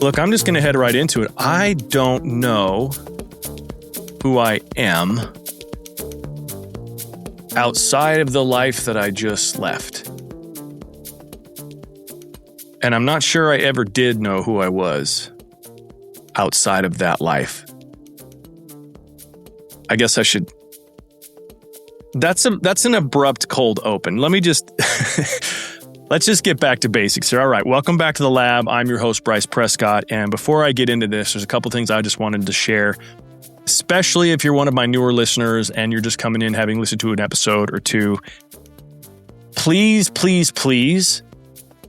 Look, I'm just going to head right into it. I don't know who I am outside of the life that I just left. And I'm not sure I ever did know who I was outside of that life. I guess I should... That's an abrupt cold open. Let me just... Let's just get back to basics here. All right, welcome back to the lab. I'm your host, Bryce Prescott. And before I get into this, there's a couple things I just wanted to share, especially if you're one of my newer listeners and you're just coming in having listened to an episode or two. Please, please, please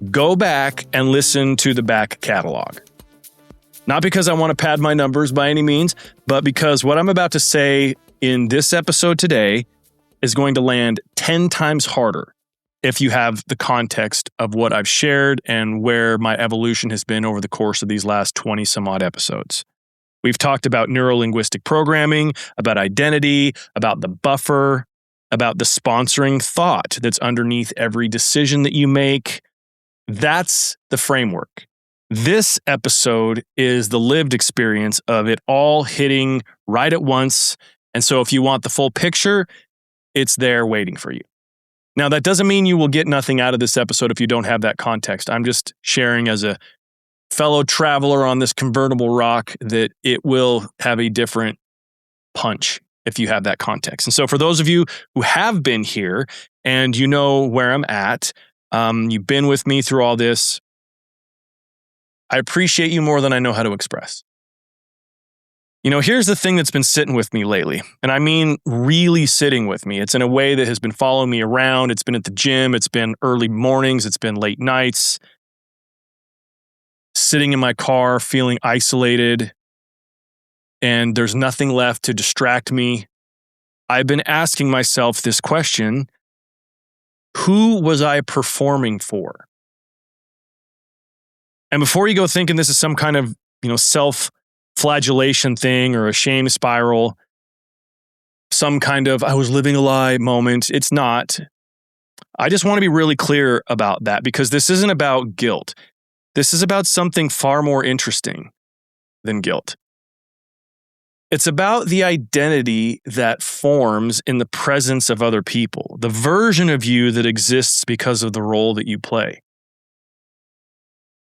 go back and listen to the back catalog. Not because I want to pad my numbers by any means, but because what I'm about to say in this episode today is going to land 10 times harder if you have the context of what I've shared and where my evolution has been over the course of these last 20 some odd episodes. We've talked about neuro-linguistic programming, about identity, about the buffer, about the sponsoring thought that's underneath every decision that you make. That's the framework. This episode is the lived experience of it all hitting right at once. And so if you want the full picture, it's there waiting for you. Now, that doesn't mean you will get nothing out of this episode if you don't have that context. I'm just sharing as a fellow traveler on this convertible rock that it will have a different punch if you have that context. And so for those of you who have been here and you know where I'm at, you've been with me through all this, I appreciate you more than I know how to express. You know, here's the thing that's been sitting with me lately, and I mean really sitting with me. It's in a way that has been following me around. It's been at the gym. It's been early mornings. It's been late nights. Sitting in my car, feeling isolated, and there's nothing left to distract me. I've been asking myself this question: who was I performing for? And before you go thinking this is some kind of, self-flagellation thing or a shame spiral, some kind of I was living a lie moment, it's not. I just want to be really clear about that because this isn't about guilt. This is about something far more interesting than guilt. It's about the identity that forms in the presence of other people, the version of you that exists because of the role that you play.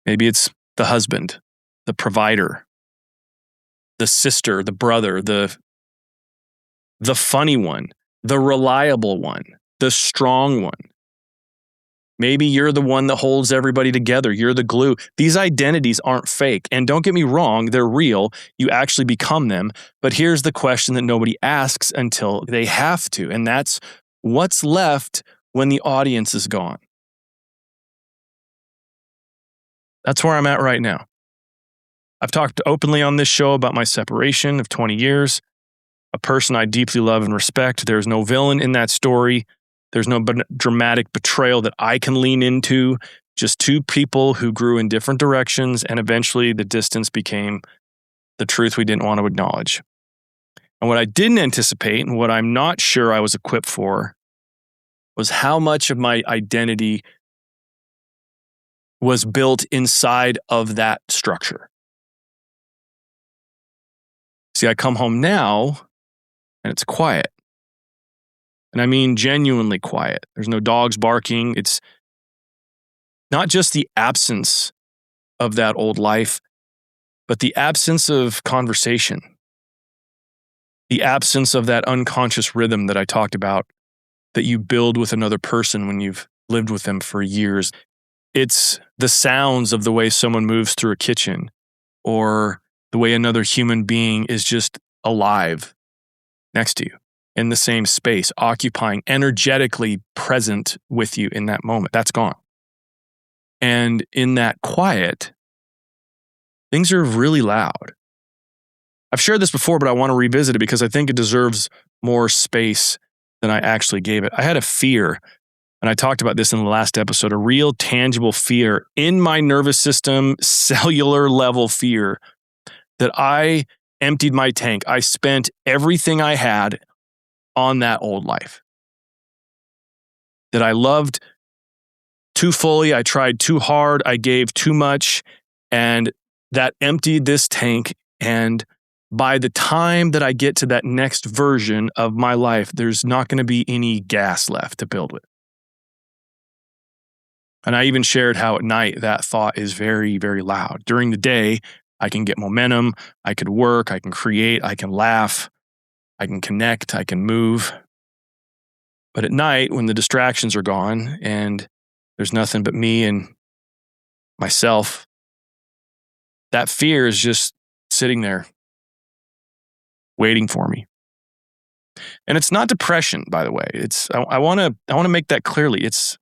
Maybe it's the husband, the provider, the sister, the brother, the funny one, the reliable one, the strong one. Maybe you're the one that holds everybody together. You're the glue. These identities aren't fake. And don't get me wrong, they're real. You actually become them. But here's the question that nobody asks until they have to. And that's what's left when the audience is gone. That's where I'm at right now. I've talked openly on this show about my separation of 20 years, a person I deeply love and respect. There's no villain in that story. There's no dramatic betrayal that I can lean into. Just two people who grew in different directions, and eventually the distance became the truth we didn't want to acknowledge. And what I didn't anticipate, and what I'm not sure I was equipped for, was how much of my identity was built inside of that structure. See, I come home now, and it's quiet. And I mean genuinely quiet. There's no dogs barking. It's not just the absence of that old life, but the absence of conversation. The absence of that unconscious rhythm that I talked about that you build with another person when you've lived with them for years. It's the sounds of the way someone moves through a kitchen or the way another human being is just alive next to you in the same space, occupying, energetically present with you in that moment. That's gone. And in that quiet, things are really loud. I've shared this before, but I want to revisit it because I think it deserves more space than I actually gave it. I had a fear, and I talked about this in the last episode, a real tangible fear in my nervous system, cellular level fear, that I emptied my tank. I spent everything I had on that old life. That I loved too fully. I tried too hard. I gave too much. And that emptied this tank. And by the time that I get to that next version of my life, there's not going to be any gas left to build with. And I even shared how at night that thought is very, very loud. During the day, I can get momentum. I could work. I can create. I can laugh. I can connect. I can move. But at night, when the distractions are gone and there's nothing but me and myself, that fear is just sitting there waiting for me. And it's not depression, by the way. I want to make that clearly. It's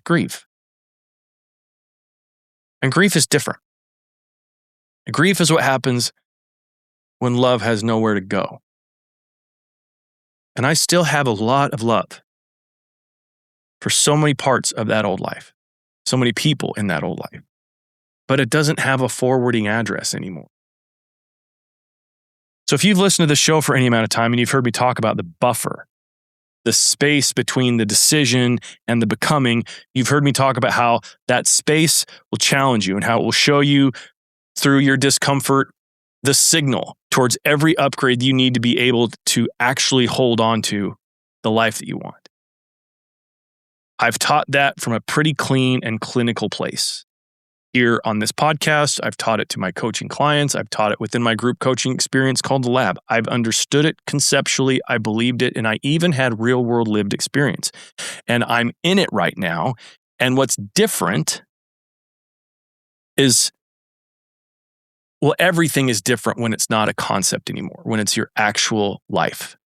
grief. And grief is different. Grief is what happens when love has nowhere to go. And I still have a lot of love for so many parts of that old life, so many people in that old life. But it doesn't have a forwarding address anymore. So if you've listened to the show for any amount of time and you've heard me talk about the buffer, the space between the decision and the becoming, you've heard me talk about how that space will challenge you and how it will show you through your discomfort the signal towards every upgrade you need to be able to actually hold on to the life that you want. I've taught that from a pretty clean and clinical place. Here on this podcast, I've taught it to my coaching clients. I've taught it within my group coaching experience called The Lab. I've understood it conceptually. I believed it. And I even had real world lived experience. And I'm in it right now. And what's different is, well, everything is different when it's not a concept anymore, when it's your actual life.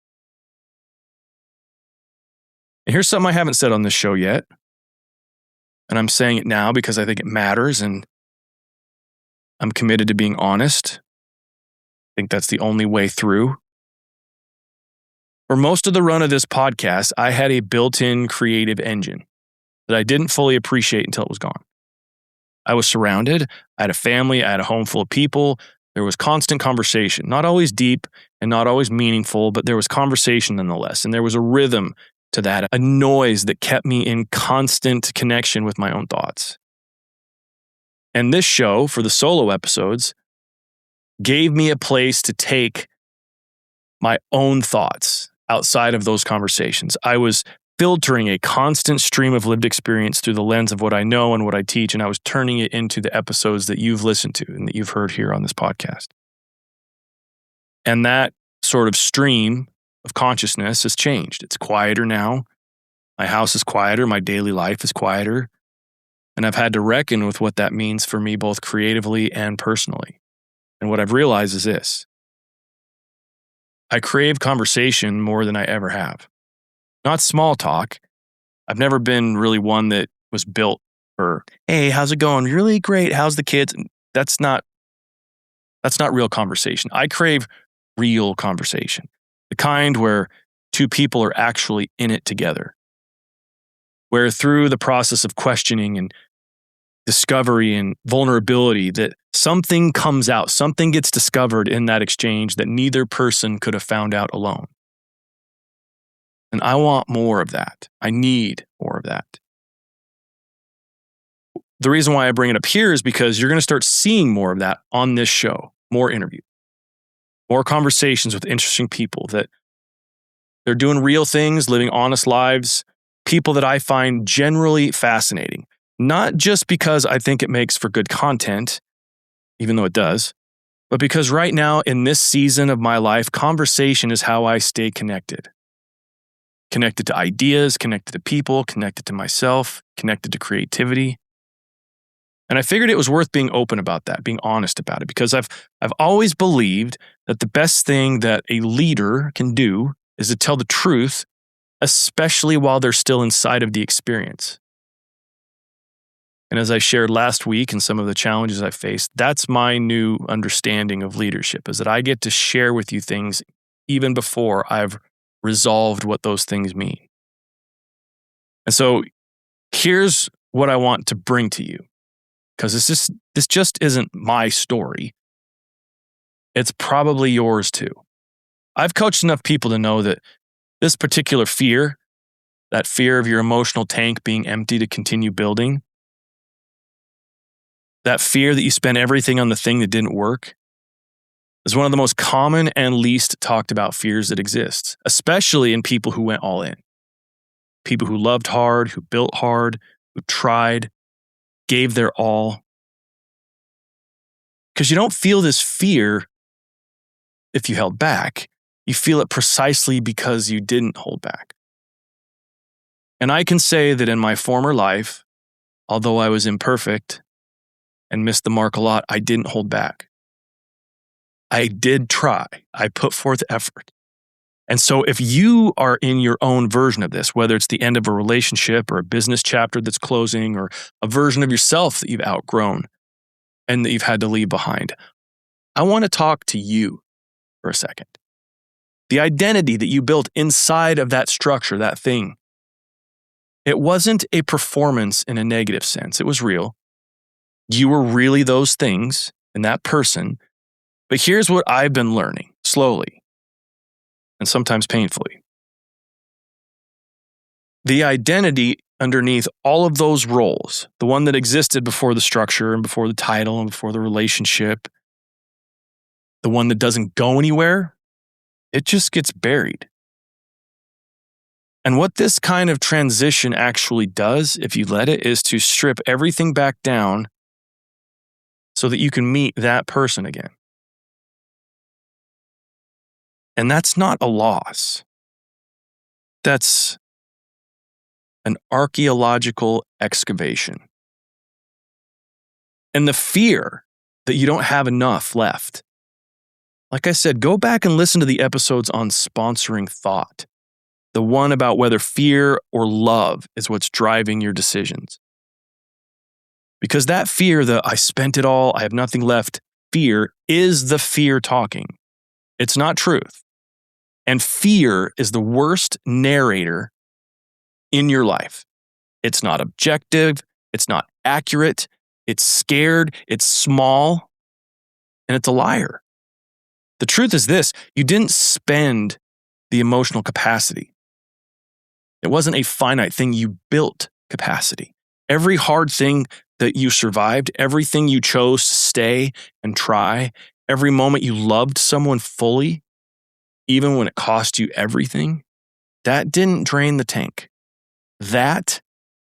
And here's something I haven't said on this show yet. And I'm saying it now because I think it matters and I'm committed to being honest. I think that's the only way through. For most of the run of this podcast, I had a built-in creative engine that I didn't fully appreciate until it was gone. I was surrounded. I had a family. I had a home full of people. There was constant conversation, not always deep and not always meaningful, but there was conversation nonetheless. And there was a rhythm to that, a noise that kept me in constant connection with my own thoughts. And this show, for the solo episodes, gave me a place to take my own thoughts outside of those conversations. I was filtering a constant stream of lived experience through the lens of what I know and what I teach, and I was turning it into the episodes that you've listened to and that you've heard here on this podcast. And that sort of stream of consciousness has changed. It's quieter now. My house is quieter. My daily life is quieter. And I've had to reckon with what that means for me, both creatively and personally. And what I've realized is this: I crave conversation more than I ever have. Not small talk. I've never been really one that was built for, hey, how's it going? Really great. How's the kids? That's not real conversation. I crave real conversation. The kind where two people are actually in it together. Where through the process of questioning and discovery and vulnerability, that something comes out, something gets discovered in that exchange that neither person could have found out alone. And I want more of that. I need more of that. The reason why I bring it up here is because you're going to start seeing more of that on this show, more interviews, more conversations with interesting people that they're doing real things, living honest lives, people that I find generally fascinating. Not just because I think it makes for good content, even though it does, but because right now in this season of my life, conversation is how I stay connected. Connected to ideas, connected to people, connected to myself, connected to creativity. And I figured it was worth being open about that, being honest about it, because I've always believed that the best thing that a leader can do is to tell the truth, especially while they're still inside of the experience. And as I shared last week and some of the challenges I faced, that's my new understanding of leadership, is that I get to share with you things even before I've resolved what those things mean. And so here's what I want to bring to you, because this just isn't my story. It's probably yours too. I've coached enough people to know that this particular fear that fear of your emotional tank being empty to continue building, that fear that you spent everything on the thing that didn't work, is one of the most common and least talked about fears that exist, especially in people who went all in. People who loved hard, who built hard, who tried, gave their all. Because you don't feel this fear if you held back. You feel it precisely because you didn't hold back. And I can say that in my former life, although I was imperfect and missed the mark a lot, I didn't hold back. I did try. I put forth effort. And so if you are in your own version of this, whether it's the end of a relationship or a business chapter that's closing or a version of yourself that you've outgrown and that you've had to leave behind, I want to talk to you for a second. The identity that you built inside of that structure, that thing, it wasn't a performance in a negative sense. It was real. You were really those things and that person. But here's what I've been learning slowly and sometimes painfully. The identity underneath all of those roles, the one that existed before the structure and before the title and before the relationship, the one that doesn't go anywhere, it just gets buried. And what this kind of transition actually does, if you let it, is to strip everything back down so that you can meet that person again. And that's not a loss. That's an archaeological excavation. And the fear that you don't have enough left. Like I said, go back and listen to the episodes on sponsoring thought. The one about whether fear or love is what's driving your decisions. Because that fear, the I spent it all, I have nothing left, fear is the fear talking. It's not truth. And fear is the worst narrator in your life. It's not objective. It's not accurate. It's scared. It's small. And it's a liar. The truth is this: you didn't spend the emotional capacity. It wasn't a finite thing. You built capacity. Every hard thing that you survived, everything you chose to stay and try, every moment you loved someone fully, even when it cost you everything, that didn't drain the tank. That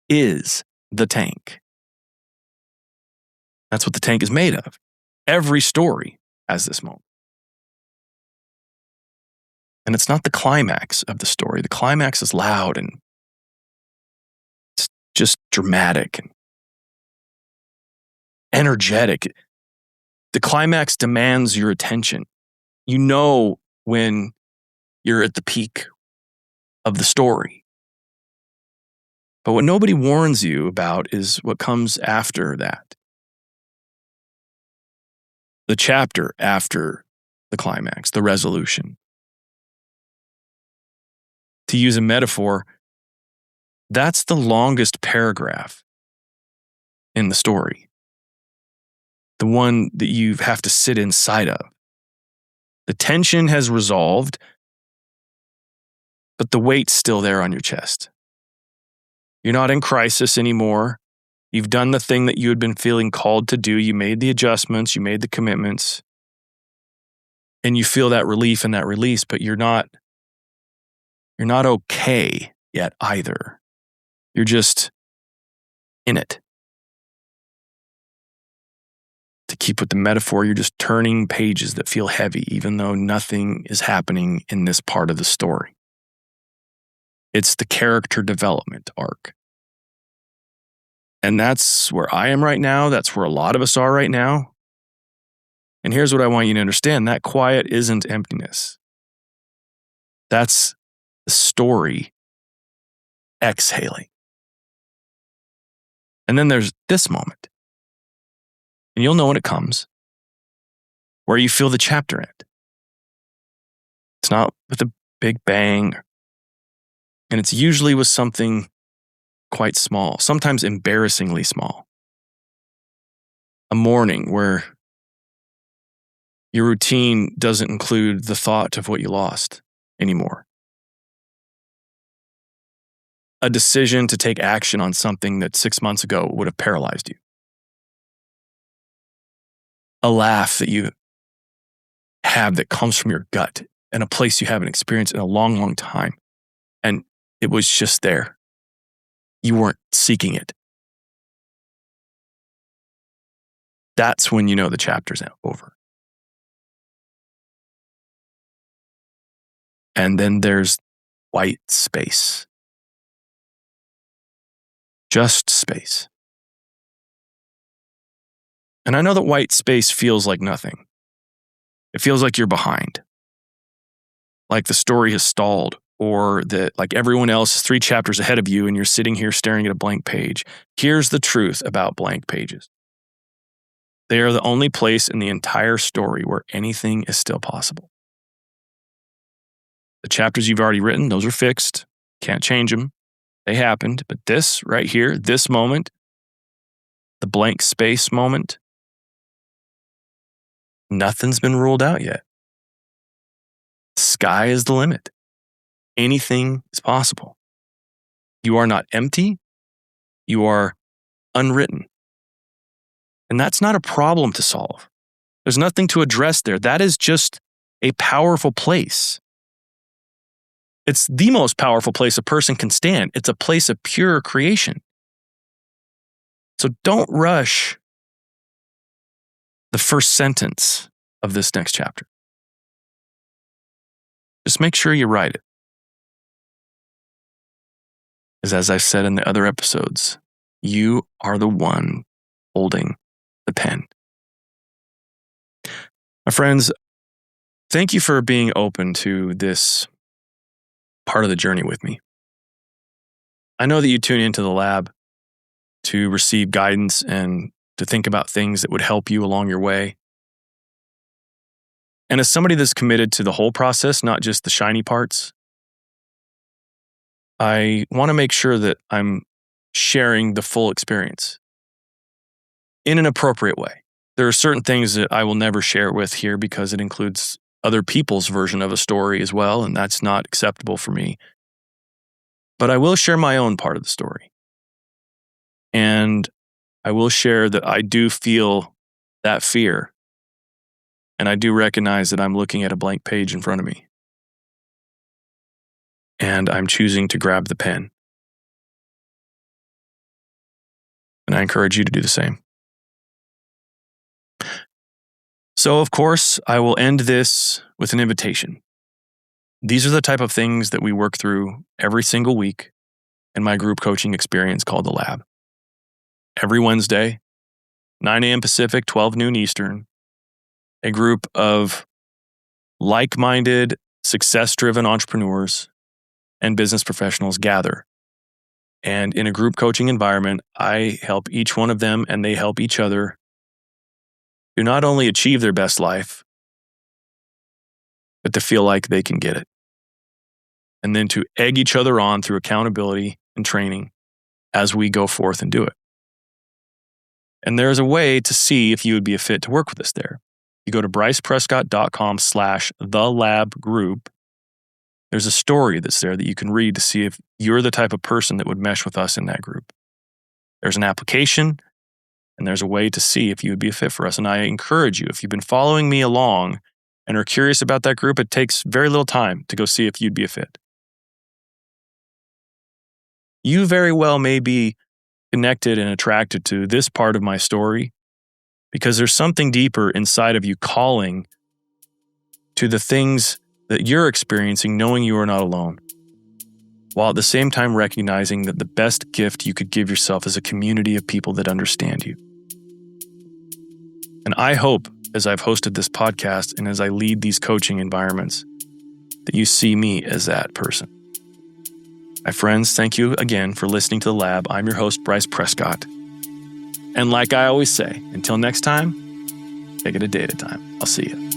is the tank. That's what the tank is made of. Every story has this moment. And it's not the climax of the story. The climax is loud and it's just dramatic and energetic. The climax demands your attention. You know when you're at the peak of the story. But what nobody warns you about is what comes after that. The chapter after the climax, the resolution. To use a metaphor, that's the longest paragraph in the story. The one that you have to sit inside of. The tension has resolved, but the weight's still there on your chest. You're not in crisis anymore. You've done the thing that you had been feeling called to do. You made the adjustments, you made the commitments, and you feel that relief and that release, but you're not okay yet either. You're just in it. To keep with the metaphor, you're just turning pages that feel heavy, even though nothing is happening in this part of the story. It's the character development arc. And that's where I am right now. That's where a lot of us are right now. And here's what I want you to understand. That quiet isn't emptiness. That's the story exhaling. And then there's this moment. And you'll know when it comes, where you feel the chapter end. It's not with a big bang, and it's usually with something quite small, sometimes embarrassingly small. A morning where your routine doesn't include the thought of what you lost anymore. a decision to take action on something that 6 months ago would have paralyzed you. A laugh that you have that comes from your gut and a place you haven't experienced in a long, long time. And it was just there. You weren't seeking it. That's when you know the chapter's over. And then there's white space. Just space. And I know that white space feels like nothing. It feels like you're behind. Like the story has stalled, or that like everyone else is 3 chapters ahead of you and you're sitting here staring at a blank page. Here's the truth about blank pages. They are the only place in the entire story where anything is still possible. The chapters you've already written, those are fixed. Can't change them. They happened. But this right here, this moment, the blank space moment, nothing's been ruled out yet. Sky is the limit. Anything is possible. You are not empty. You are unwritten. And that's not a problem to solve. There's nothing to address there. That is just a powerful place. It's the most powerful place a person can stand. It's a place of pure creation. So don't rush the first sentence of this next chapter. Just make sure you write it. Because as I've said in the other episodes, you are the one holding the pen. My friends, thank you for being open to this part of the journey with me. I know that you tune into the lab to receive guidance and to think about things that would help you along your way. And as somebody that's committed to the whole process, not just the shiny parts, I want to make sure that I'm sharing the full experience in an appropriate way. There are certain things that I will never share with here because it includes other people's version of a story as well, and that's not acceptable for me. But I will share my own part of the story. And I will share that I do feel that fear. And I do recognize that I'm looking at a blank page in front of me. And I'm choosing to grab the pen. And I encourage you to do the same. So, of course, I will end this with an invitation. These are the type of things that we work through every single week in my group coaching experience called The Lab. Every Wednesday, 9 a.m. Pacific, 12 noon Eastern, a group of like-minded, success-driven entrepreneurs and business professionals gather. And in a group coaching environment, I help each one of them and they help each other to not only achieve their best life, but to feel like they can get it. And then to egg each other on through accountability and training as we go forth and do it. And there's a way to see if you would be a fit to work with us there. You go to bryceprescott.com/thelabgroup. There's a story that's there that you can read to see if you're the type of person that would mesh with us in that group. There's an application, and there's a way to see if you would be a fit for us. And I encourage you, if you've been following me along and are curious about that group, it takes very little time to go see if you'd be a fit. You very well may be connected and attracted to this part of my story because there's something deeper inside of you calling to the things that you're experiencing, knowing you are not alone, while at the same time recognizing that the best gift you could give yourself is a community of people that understand you. And I hope, as I've hosted this podcast and as I lead these coaching environments, that you see me as that person. My friends, thank you again for listening to The Lab. I'm your host, Bryce Prescott. And like I always say, until next time, take it a day at a time. I'll see you.